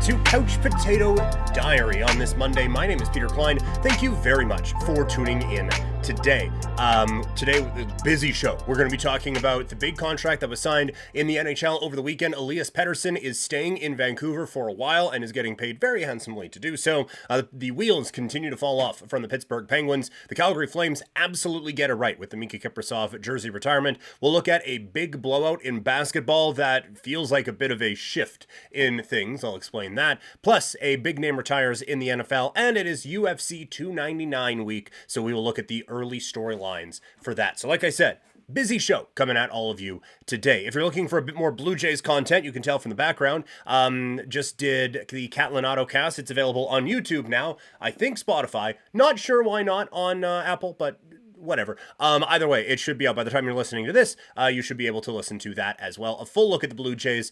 to Couch Potato Diary on this Monday. My name is Peter Klein. Thank you very much for tuning in today. Today, busy show. We're going to be talking about the big contract that was signed in the NHL over the weekend. Elias Pettersson is staying in Vancouver for a while and is getting paid very handsomely to do so. The wheels continue to fall off from the Pittsburgh Penguins. The Calgary Flames absolutely get it right with the Mika Kiprasov jersey retirement. We'll look at a big blowout in basketball that feels like a bit of a shift in things. I'll explain that. Plus, a big name retires in the NFL, and it is UFC 299 week, so we will look at the early storylines for that. So like I said, busy show coming at all of you today. If you're looking for a bit more Blue Jays content, you can tell from the background, just did the Catlin Autocast. It's available on YouTube now. I think Spotify. Not sure why not on Apple, but whatever. Either way, it should be out by the time you're listening to this. You should be able to listen to that as well. A full look at the Blue Jays.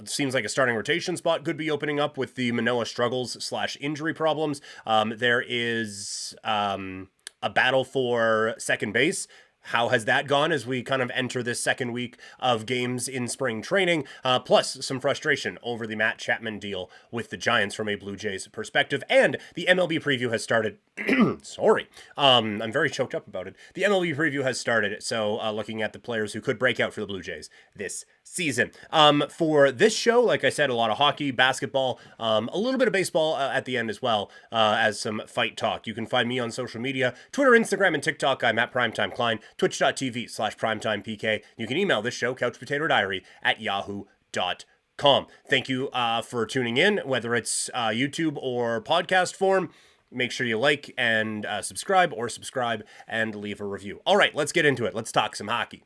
Seems like a starting rotation spot could be opening up with the Manoah struggles / injury problems. There is a battle for second base. How has that gone as we kind of enter this second week of games in spring training? Plus some frustration over the Matt Chapman deal with the Giants from a Blue Jays perspective. And the MLB preview has started. Sorry. I'm very choked up about it. The MLB preview has started. So looking at the players who could break out for the Blue Jays this season. For this show, like I said, a lot of hockey, basketball, a little bit of baseball at the end as well as some fight talk. You can find me on social media, Twitter, Instagram, and TikTok. I'm at Primetime Klein. Twitch.tv/PrimetimePK. You can email this show, couchpotatodiary@yahoo.com. Thank you for tuning in, whether it's YouTube or podcast form. Make sure you like and subscribe and leave a review. All right, let's get into it. Let's talk some hockey.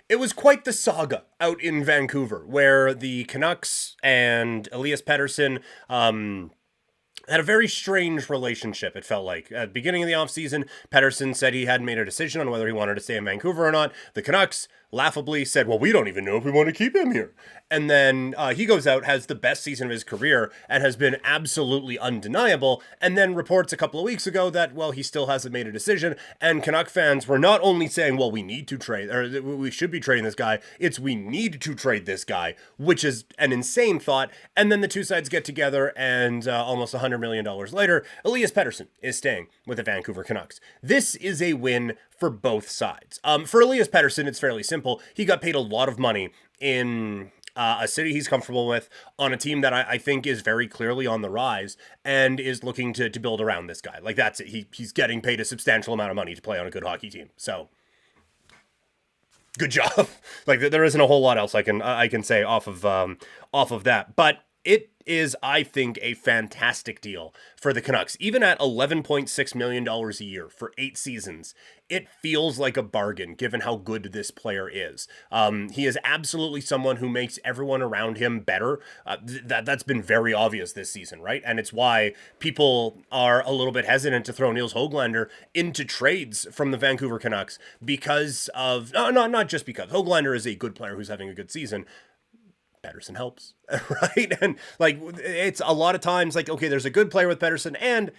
It was quite the saga out in Vancouver, where the Canucks and Elias Pettersson had a very strange relationship, it felt like. At the beginning of the offseason, Pettersson said he hadn't made a decision on whether he wanted to stay in Vancouver or not. The Canucks laughably said, well, we don't even know if we want to keep him here. And then he goes out, has the best season of his career, and has been absolutely undeniable, and then reports a couple of weeks ago that, well, he still hasn't made a decision, and Canuck fans were not only saying, well, we need to trade, or we should be trading this guy, it's we need to trade this guy, which is an insane thought, and then the two sides get together, and almost $100 million later, Elias Pettersson is staying with the Vancouver Canucks. This is a win for both sides. For Elias Pettersson, it's fairly simple. He got paid a lot of money in a city he's comfortable with, on a team that I think is very clearly on the rise and is looking to build around this guy. Like, that's it. He's getting paid a substantial amount of money to play on a good hockey team. So, good job. Like, there isn't a whole lot else I can say off of that. But it is, I think, a fantastic deal for the Canucks. Even at $11.6 million a year for 8 seasons, it feels like a bargain given how good this player is. He is absolutely someone who makes everyone around him better. That's been very obvious this season, right? And it's why people are a little bit hesitant to throw Nils Höglander into trades from the Vancouver Canucks because of, not just because. Höglander is a good player who's having a good season. Pettersson helps, right? And like, it's a lot of times like, okay, there's a good player with Pettersson and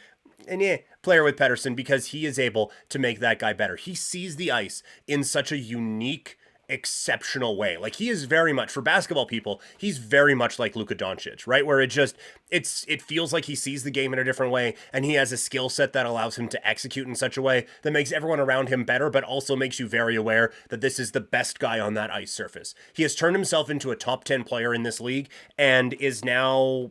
player with Pettersson because he is able to make that guy better. He sees the ice in such a unique, exceptional way. Like, he is very much, for basketball people, he's very much like Luka Doncic, right? Where it feels like he sees the game in a different way, and he has a skill set that allows him to execute in such a way that makes everyone around him better, but also makes you very aware that this is the best guy on that ice surface. He has turned himself into a top 10 player in this league and is now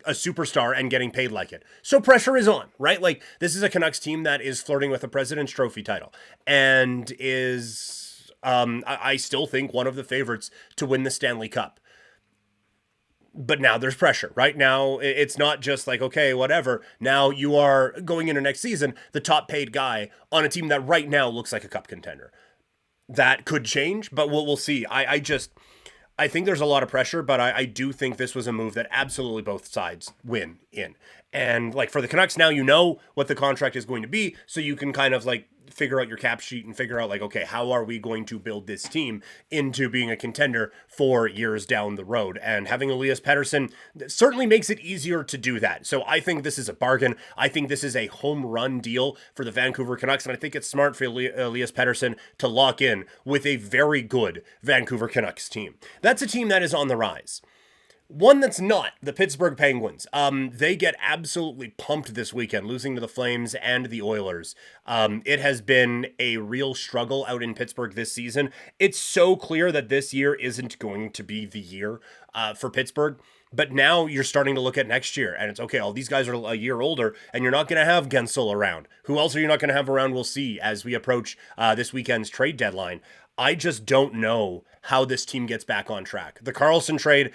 a superstar and getting paid like it. So pressure is on, right? Like, this is a Canucks team that is flirting with a President's Trophy title and is I still think one of the favorites to win the Stanley Cup. But now there's pressure, right? Now it's not just like, okay, whatever. Now you are going into next season, the top paid guy on a team that right now looks like a cup contender. That could change, but we'll see. I think there's a lot of pressure, but I do think this was a move that absolutely both sides win in. And like, for the Canucks now, you know what the contract is going to be, so you can kind of like figure out your cap sheet and figure out like, okay, how are we going to build this team into being a contender for years down the road? And having Elias Pettersson certainly makes it easier to do that. So I think this is a bargain. I think this is a home run deal for the Vancouver Canucks, and I think it's smart for Elias Pettersson to lock in with a very good Vancouver Canucks team. That's a team that is on the rise. One that's not, the Pittsburgh Penguins. They get absolutely pumped this weekend, losing to the Flames and the Oilers. It has been a real struggle out in Pittsburgh this season. It's so clear that this year isn't going to be the year for Pittsburgh. But now you're starting to look at next year, and it's okay, all these guys are a year older, and you're not going to have Gensel around. Who else are you not going to have around? We'll see as we approach this weekend's trade deadline. I just don't know how this team gets back on track. The Karlsson trade,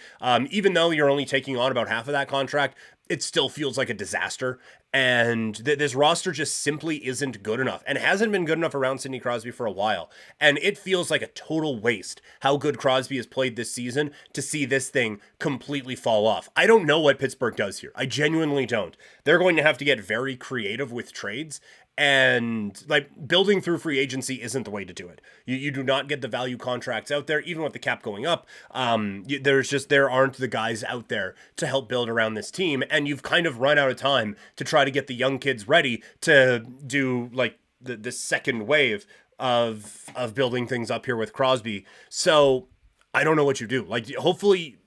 even though you're only taking on about half of that contract, it still feels like a disaster. And this roster just simply isn't good enough and hasn't been good enough around Sidney Crosby for a while. And it feels like a total waste how good Crosby has played this season to see this thing completely fall off. I don't know what Pittsburgh does here. I genuinely don't. They're going to have to get very creative with trades. And like building through free agency isn't the way to do it. You do not get the value contracts out there, even with the cap going up. There aren't the guys out there to help build around this team, and you've kind of run out of time to try to get the young kids ready to do like the second wave of building things up here with Crosby. So I don't know what you do. Like hopefully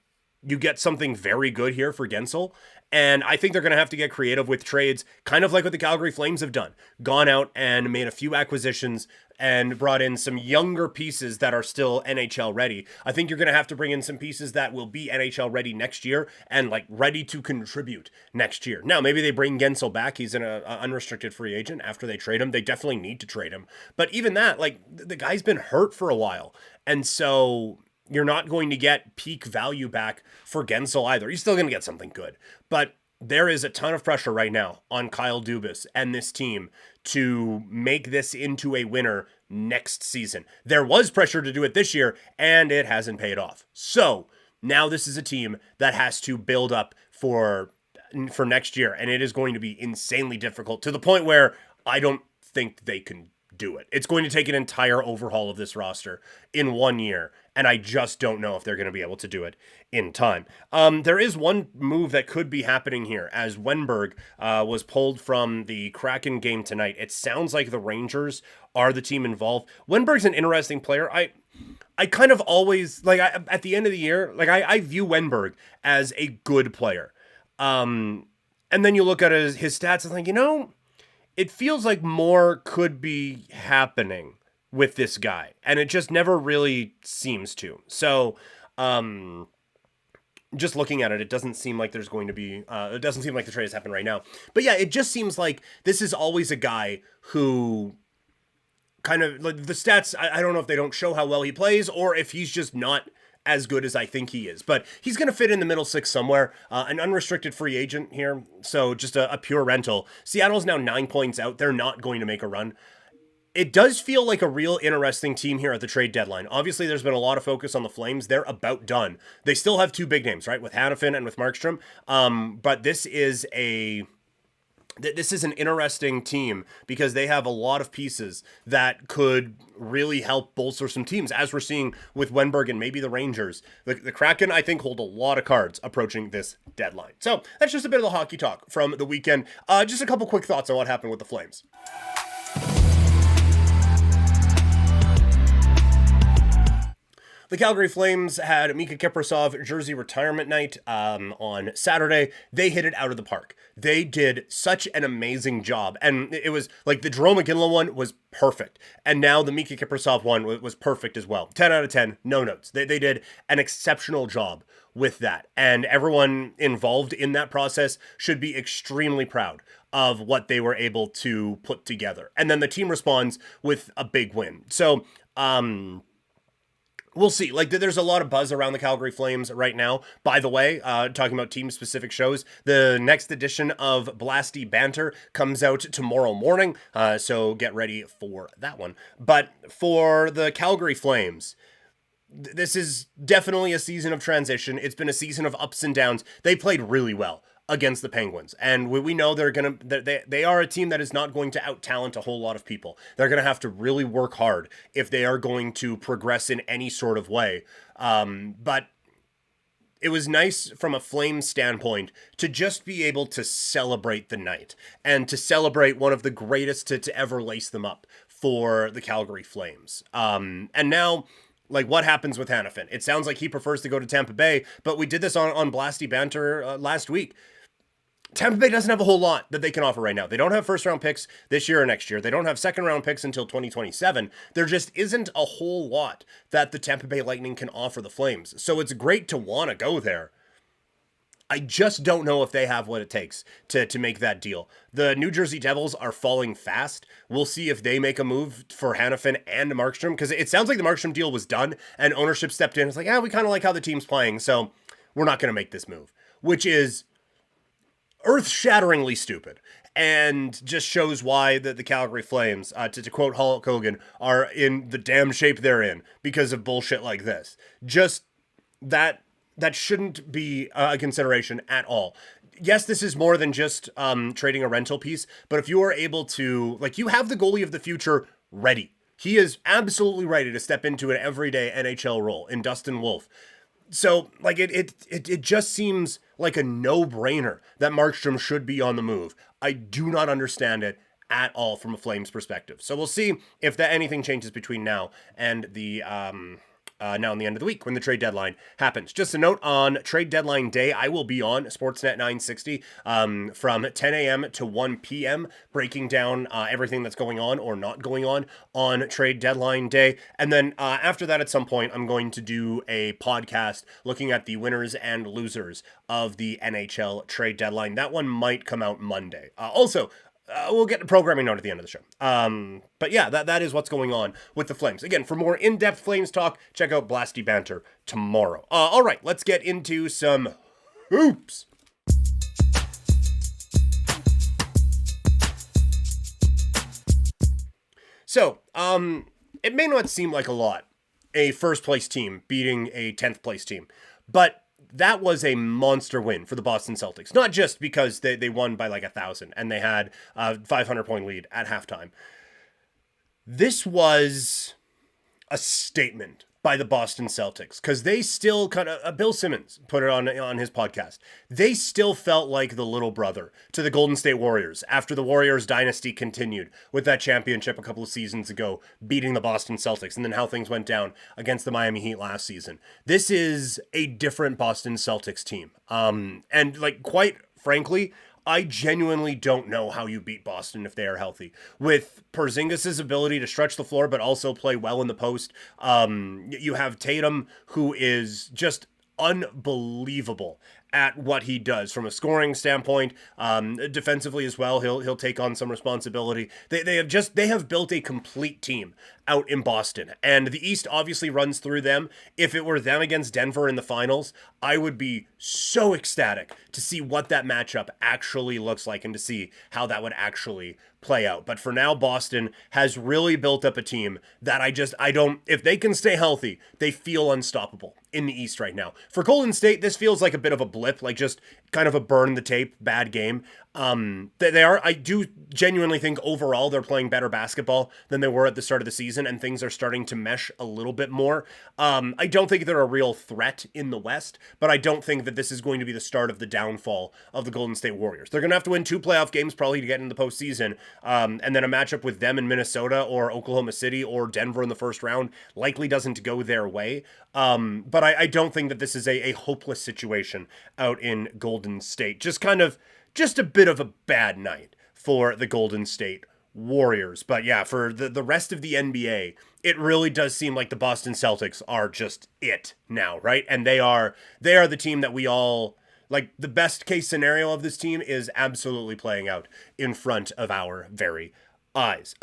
you get something very good here for Gensel. And I think they're going to have to get creative with trades, kind of like what the Calgary Flames have done. Gone out and made a few acquisitions and brought in some younger pieces that are still NHL ready. I think you're going to have to bring in some pieces that will be NHL ready next year and like ready to contribute next year. Now, maybe they bring Gensel back. He's an unrestricted free agent after they trade him. They definitely need to trade him. But even that, like the guy's been hurt for a while. And so you're not going to get peak value back for Gensel either. You're still going to get something good. But there is a ton of pressure right now on Kyle Dubas and this team to make this into a winner next season. There was pressure to do it this year, and it hasn't paid off. So now this is a team that has to build up for next year, and it is going to be insanely difficult to the point where I don't think they can do it. It's going to take an entire overhaul of this roster in 1 year, and I just don't know if they're going to be able to do it in time. There is one move that could be happening here, as Wenberg was pulled from the Kraken game tonight. It sounds like the Rangers are the team involved. Wenberg's an interesting player. I kind of always, like, at the end of the year, like, I view Wenberg as a good player. And then you look at his stats and think, it feels like more could be happening with this guy, and it just never really seems to. So, just looking at it, it doesn't seem like there's going to be, it doesn't seem like the trade has happened right now. But yeah, it just seems like this is always a guy who kind of, like the stats, I don't know if they don't show how well he plays or if he's just not as good as I think he is, but he's going to fit in the middle six somewhere. An unrestricted free agent here, so just a pure rental. Seattle's now 9 points out. They're not going to make a run. It does feel like a real interesting team here at the trade deadline. Obviously, there's been a lot of focus on the Flames. They're about done. They still have two big names, right, with Hanifin and with Markstrom. But this is an interesting team because they have a lot of pieces that could really help bolster some teams, as we're seeing with Wenberg and maybe the Rangers. The Kraken, I think, hold a lot of cards approaching this deadline. So that's just a bit of the hockey talk from the weekend. Just a couple quick thoughts on what happened with the Flames. The Calgary Flames had Mika Kiprasov jersey retirement night on Saturday. They hit it out of the park. They did such an amazing job. And it was like the Jerome McGinley one was perfect. And now the Mika Kiprasov one was perfect as well. 10 out of 10, no notes. They did an exceptional job with that. And everyone involved in that process should be extremely proud of what they were able to put together. And then the team responds with a big win. So, we'll see. Like, there's a lot of buzz around the Calgary Flames right now. By the way, talking about team-specific shows, the next edition of Blasty Banter comes out tomorrow morning, so get ready for that one. But for the Calgary Flames, this is definitely a season of transition. It's been a season of ups and downs. They played really well against the Penguins. And we know they are a team that is not going to out-talent a whole lot of people. They're going to have to really work hard if they are going to progress in any sort of way. But it was nice from a Flames standpoint to just be able to celebrate the night and to celebrate one of the greatest to ever lace them up for the Calgary Flames. And now, like, what happens with Hanifin? It sounds like he prefers to go to Tampa Bay, but we did this on Blasty Banter last week. Tampa Bay doesn't have a whole lot that they can offer right now. They don't have first-round picks this year or next year. They don't have second-round picks until 2027. There just isn't a whole lot that the Tampa Bay Lightning can offer the Flames. So it's great to want to go there. I just don't know if they have what it takes to make that deal. The New Jersey Devils are falling fast. We'll see if they make a move for Hanifin and Markstrom, because it sounds like the Markstrom deal was done and ownership stepped in. It's like, we kind of like how the team's playing, so we're not going to make this move, which is earth-shatteringly stupid and just shows why the Calgary Flames, to quote Hulk Hogan, are in the damn shape they're in because of bullshit like this. Just that shouldn't be a consideration at all. Yes, this is more than just trading a rental piece, but if you are able to, like, you have the goalie of the future ready. He is absolutely ready to step into an everyday NHL role in Dustin Wolf. So, like, it just seems like a no-brainer that Markstrom should be on the move. I do not understand it at all from a Flames perspective. So we'll see if anything changes between now and the now in the end of the week when the trade deadline happens. Just a note, on trade deadline day, I will be on Sportsnet 960 from 10 a.m. to 1 p.m. breaking down everything that's going on not going on trade deadline day. And then after that, at some point, I'm going to do a podcast looking at the winners and losers of the NHL trade deadline. That one might come out Monday. We'll get to programming note at the end of the show. But yeah, that is what's going on with the Flames. Again, for more in-depth Flames talk, check out Blasty Banter tomorrow. All right, let's get into some hoops. So, it may not seem like a lot, a first-place team beating a 10th-place team, but that was a monster win for the Boston Celtics. Not just because they won by like 1,000 and they had a 500-point lead at halftime. This was a statement by the Boston Celtics, because they still kind of, Bill Simmons put it on his podcast, they still felt like the little brother to the Golden State Warriors after the Warriors dynasty continued with that championship a couple of seasons ago, beating the Boston Celtics, and then how things went down against the Miami Heat last season. This is a different Boston Celtics team. And like, quite frankly, I genuinely don't know how you beat Boston if they are healthy. With Porzingis' ability to stretch the floor but also play well in the post, you have Tatum, who is just unbelievable at what he does from a scoring standpoint, defensively as well. He'll take on some responsibility. They have built a complete team out in Boston, and the East obviously runs through them. If it were them against Denver in the finals, I would be so ecstatic to see what that matchup actually looks like and to see how that would actually play out. But for now, Boston has really built up a team that if they can stay healthy, they feel unstoppable in the East right now. For Golden State, this feels like a bit of a blip, like just kind of a burn the tape bad game. I do genuinely think overall they're playing better basketball than they were at the start of the season, and things are starting to mesh a little bit more. I don't think they're a real threat in the West, but I don't think that this is going to be the start of the downfall of the Golden State Warriors. They're going to have to win 2 playoff games probably to get into the postseason, and then a matchup with them in Minnesota or Oklahoma City or Denver in the first round likely doesn't go their way. But I don't think that this is a hopeless situation out in Golden State. Just a bit of a bad night for the Golden State Warriors. But yeah, for the rest of the NBA, it really does seem like the Boston Celtics are just it now, right? And they are the team that we all, like, the best case scenario of this team is absolutely playing out in front of our very eyes.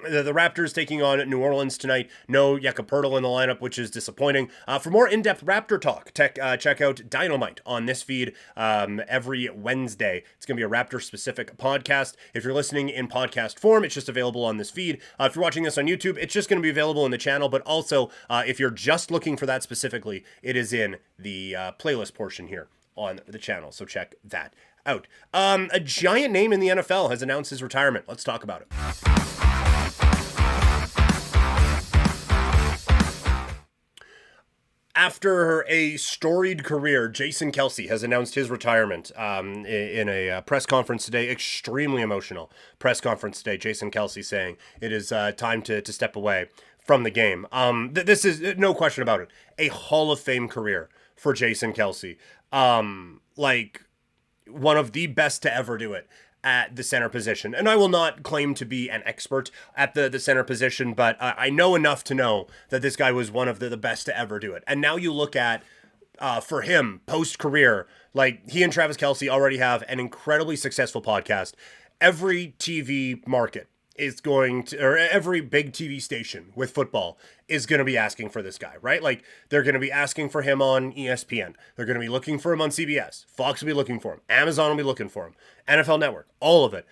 The Raptors taking on New Orleans tonight. No Jakob Poeltl in the lineup, which is disappointing. For more in-depth Raptor talk, check out Dynamite on this feed every Wednesday. It's going to be a Raptor-specific podcast. If you're listening in podcast form, it's just available on this feed. If you're watching this on YouTube, it's just going to be available in the channel. But also, if you're just looking for that specifically, it is in the playlist portion here on the channel, so check that out. A giant name in the NFL has announced his retirement. Let's talk about it. After a storied career, Jason Kelce has announced his retirement in a press conference today. Extremely emotional press conference today. Jason Kelce saying it is time to step away from the game. This is, no question about it, a Hall of Fame career for Jason Kelce. Like, one of the best to ever do it at the center position. And I will not claim to be an expert at the center position, but I know enough to know that this guy was one of the best to ever do it. And now you look at, for him, post-career, like, he and Travis Kelce already have an incredibly successful podcast. Every TV market is going to, or every big TV station with football is going to be asking for this guy, right? Like, they're going to be asking for him on ESPN. They're going to be looking for him on CBS. Fox will be looking for him. Amazon will be looking for him. NFL Network, all of it.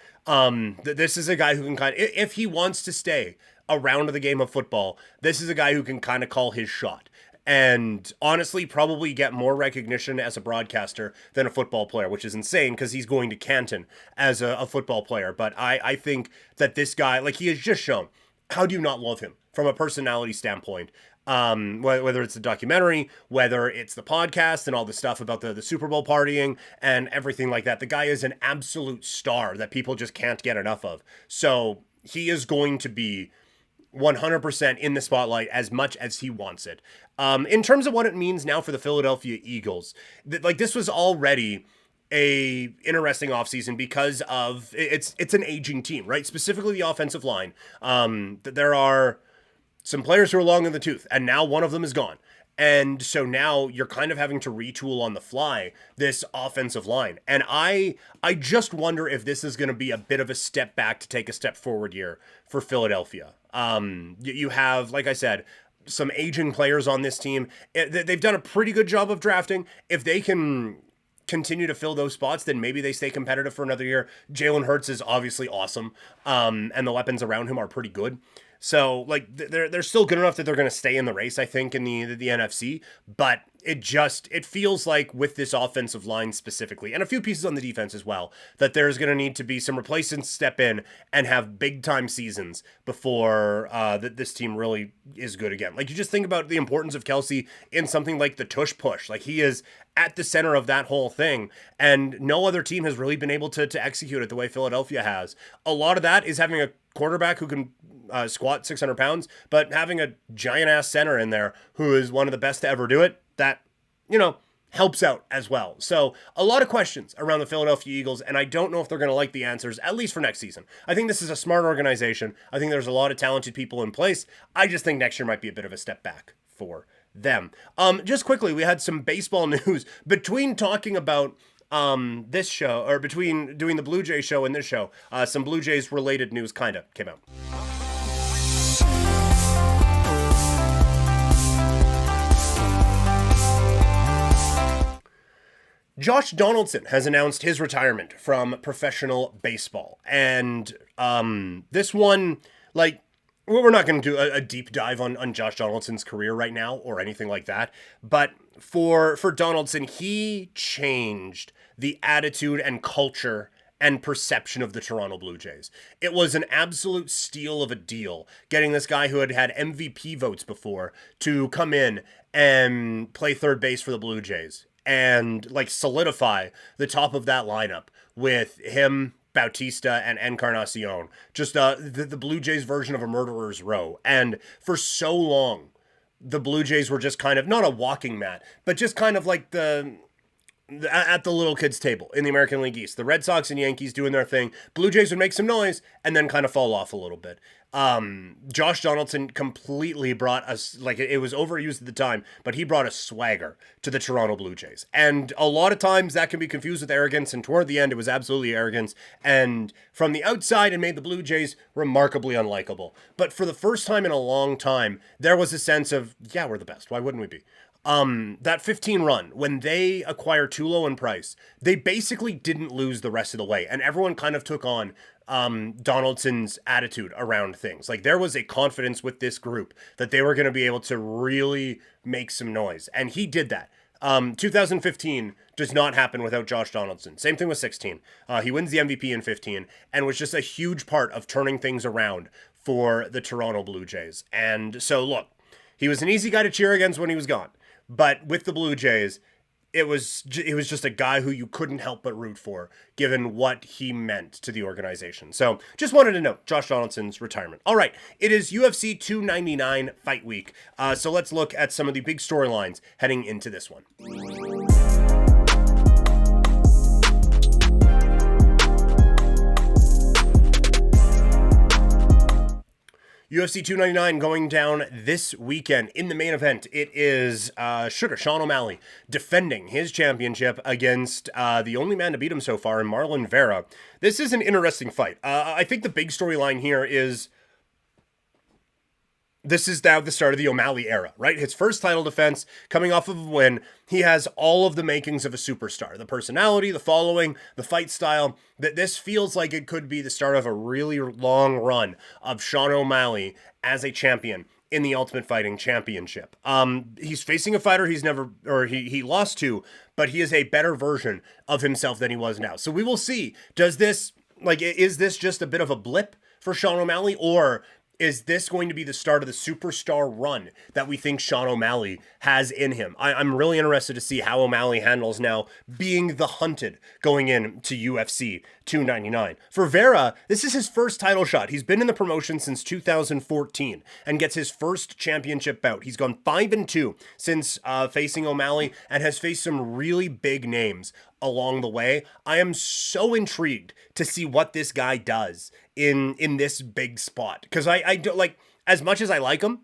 This is a guy who can kind of, if he wants to stay around the game of football, this is a guy who can kind of call his shot. And honestly, probably get more recognition as a broadcaster than a football player, which is insane because he's going to Canton as a football player. But I think that this guy, like, he has just shown, how do you not love him from a personality standpoint? Whether it's the documentary, whether it's the podcast and all the stuff about the Super Bowl partying and everything like that. The guy is an absolute star that people just can't get enough of. So he is going to be 100% in the spotlight as much as he wants it. In terms of what it means now for the Philadelphia Eagles, this was already a interesting offseason because of it's an aging team, right? Specifically the offensive line. There are some players who are long in the tooth, and now one of them is gone. And so now you're kind of having to retool on the fly this offensive line. And I just wonder if this is going to be a bit of a step back to take a step forward year for Philadelphia. You have, like I said, some aging players on this team. They've done a pretty good job of drafting. If they can continue to fill those spots, then maybe they stay competitive for another year. Jalen Hurts is obviously awesome. And the weapons around him are pretty good. So, like, they're still good enough that they're going to stay in the race, I think, in the NFC. But it feels like with this offensive line specifically, and a few pieces on the defense as well, that there's going to need to be some replacements step in and have big-time seasons before this team really is good again. Like, you just think about the importance of Kelce in something like the tush push. Like, he is at the center of that whole thing, and no other team has really been able to execute it the way Philadelphia has. A lot of that is having a quarterback who can squat 600 pounds, but having a giant ass center in there who is one of the best to ever do it, that, helps out as well. So a lot of questions around the Philadelphia Eagles, and I don't know if they're going to like the answers, at least for next season. I think this is a smart organization. I think there's a lot of talented people in place. I just think next year might be a bit of a step back for them. Just quickly, we had some baseball news between talking about this show, or between doing the Blue Jays show and this show. Some Blue Jays related news kind of came out. Josh Donaldson has announced his retirement from professional baseball. And this one, like, we're not going to do a deep dive on Josh Donaldson's career right now or anything like that. But for Donaldson, he changed the attitude and culture and perception of the Toronto Blue Jays. It was an absolute steal of a deal, getting this guy who had MVP votes before to come in and play third base for the Blue Jays and, like, solidify the top of that lineup with him, Bautista, and Encarnacion. Just the Blue Jays version of a murderer's row. And for so long, the Blue Jays were just kind of, not a walking mat, but just kind of like at the little kids' table in the American League East. The Red Sox and Yankees doing their thing. Blue Jays would make some noise and then kind of fall off a little bit. Josh Donaldson completely brought us, like, it was overused at the time, but he brought a swagger to the Toronto Blue Jays. And a lot of times that can be confused with arrogance, and toward the end it was absolutely arrogance. And from the outside, it made the Blue Jays remarkably unlikable. But for the first time in a long time, there was a sense of, yeah, we're the best. Why wouldn't we be? That 15 run, when they acquired Tulo and Price, they basically didn't lose the rest of the way. And everyone kind of took on Donaldson's attitude around things. Like, there was a confidence with this group that they were going to be able to really make some noise. And he did that. 2015 does not happen without Josh Donaldson. Same thing with 16. He wins the MVP in 15 and was just a huge part of turning things around for the Toronto Blue Jays. And so, look, he was an easy guy to cheer against when he was gone. But with the Blue Jays, it was just a guy who you couldn't help but root for, given what he meant to the organization. So just wanted to note Josh Donaldson's retirement. All right, it is UFC 299 fight week. So let's look at some of the big storylines heading into this one. UFC 299 going down this weekend. In the main event, it is Sean O'Malley defending his championship against the only man to beat him so far in Marlon Vera. This is an interesting fight. I think the big storyline here is this is now the start of the O'Malley era, right? His first title defense coming off of a win. He has all of the makings of a superstar. The personality, the following, the fight style. That this feels like it could be the start of a really long run of Sean O'Malley as a champion in the Ultimate Fighting Championship. He's facing a fighter he lost to, but he is a better version of himself than he was now. So we will see. Is this just a bit of a blip for Sean O'Malley, or is this going to be the start of the superstar run that we think Sean O'Malley has in him? I'm really interested to see how O'Malley handles now being the hunted going into UFC 299. For Vera, this is his first title shot. He's been in the promotion since 2014 and gets his first championship bout. He's gone 5-2 since facing O'Malley and has faced some really big names along the way. I am so intrigued to see what this guy does in this big spot, because I don't, like, as much as I like him,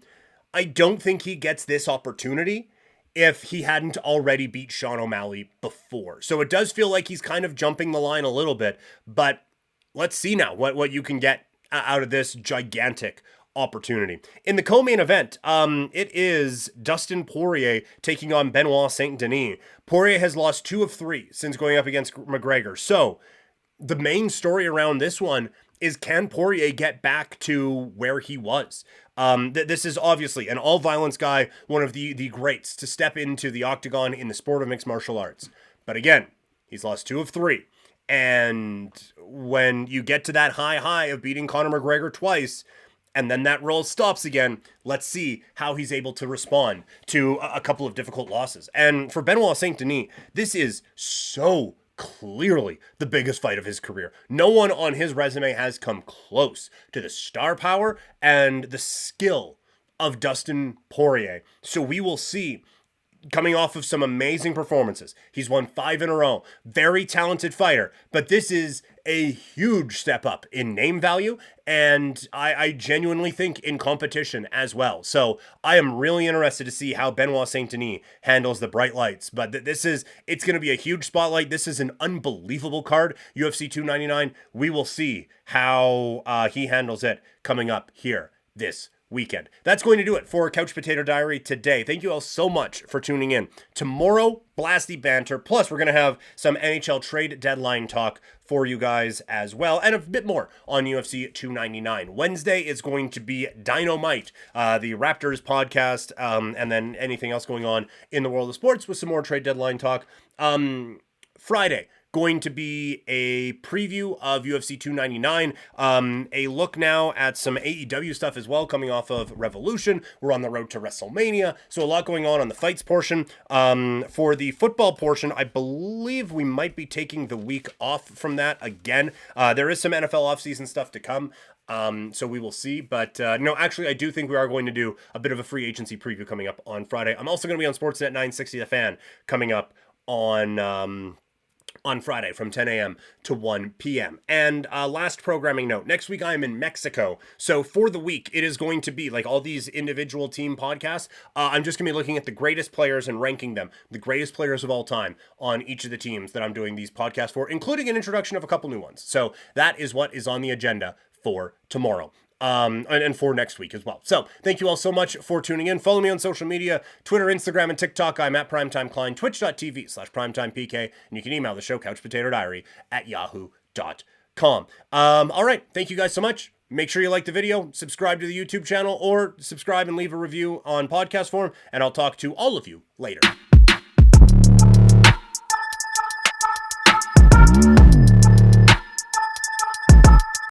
I don't think he gets this opportunity if he hadn't already beat Sean O'Malley before. So it does feel like he's kind of jumping the line a little bit, but let's see now what you can get out of this gigantic opportunity. In the co-main event, it is Dustin Poirier taking on Benoit Saint-Denis. Poirier has lost 2 of 3 since going up against McGregor. So the main story around this one is, can Poirier get back to where he was? This is obviously an all-violence guy, one of the greats to step into the octagon in the sport of mixed martial arts. But again, he's lost 2 of 3. And when you get to that high of beating Conor McGregor twice, and then that roll stops again, let's see how he's able to respond to a couple of difficult losses. And for Benoit Saint-Denis, this is so clearly the biggest fight of his career. No one on his resume has come close to the star power and the skill of Dustin Poirier. So we will see, coming off of some amazing performances. He's won 5 in a row. Very talented fighter. But this is a huge step up in name value, and I genuinely think in competition as well. So I am really interested to see how Benoit Saint-Denis handles the bright lights. But it's going to be a huge spotlight. This is an unbelievable card. UFC 299. We will see how he handles it coming up here this weekend. That's going to do it for Couch Potato Diary today. Thank you all so much for tuning in. Tomorrow, blasty banter. Plus, we're going to have some NHL trade deadline talk for you guys as well, and a bit more on UFC 299. Wednesday is going to be Dynamite, the Raptors podcast, and then anything else going on in the world of sports with some more trade deadline talk. Friday, going to be a preview of UFC 299, a look now at some AEW stuff as well, coming off of Revolution. We're on the road to WrestleMania, so a lot going on the fights portion. For the football portion, I believe we might be taking the week off from that again. There is some NFL offseason stuff to come, so we will see. But no, actually, I do think we are going to do a bit of a free agency preview coming up on Friday. I'm also going to be on Sportsnet 960 The Fan coming up on Friday from 10 a.m. to 1 p.m. And last programming note, next week I am in Mexico. So for the week, it is going to be like all these individual team podcasts. I'm just going to be looking at the greatest players and ranking them, the greatest players of all time on each of the teams that I'm doing these podcasts for, including an introduction of a couple new ones. So that is what is on the agenda for tomorrow. And for next week as well. So thank you all so much for tuning in. Follow me on social media, Twitter, Instagram, and TikTok. I'm at Primetime Klein, twitch.tv/PrimetimePK, and you can email the show couchpotatodiary@yahoo.com. All right. Thank you guys so much. Make sure you like the video, subscribe to the YouTube channel, or subscribe and leave a review on podcast form, and I'll talk to all of you later.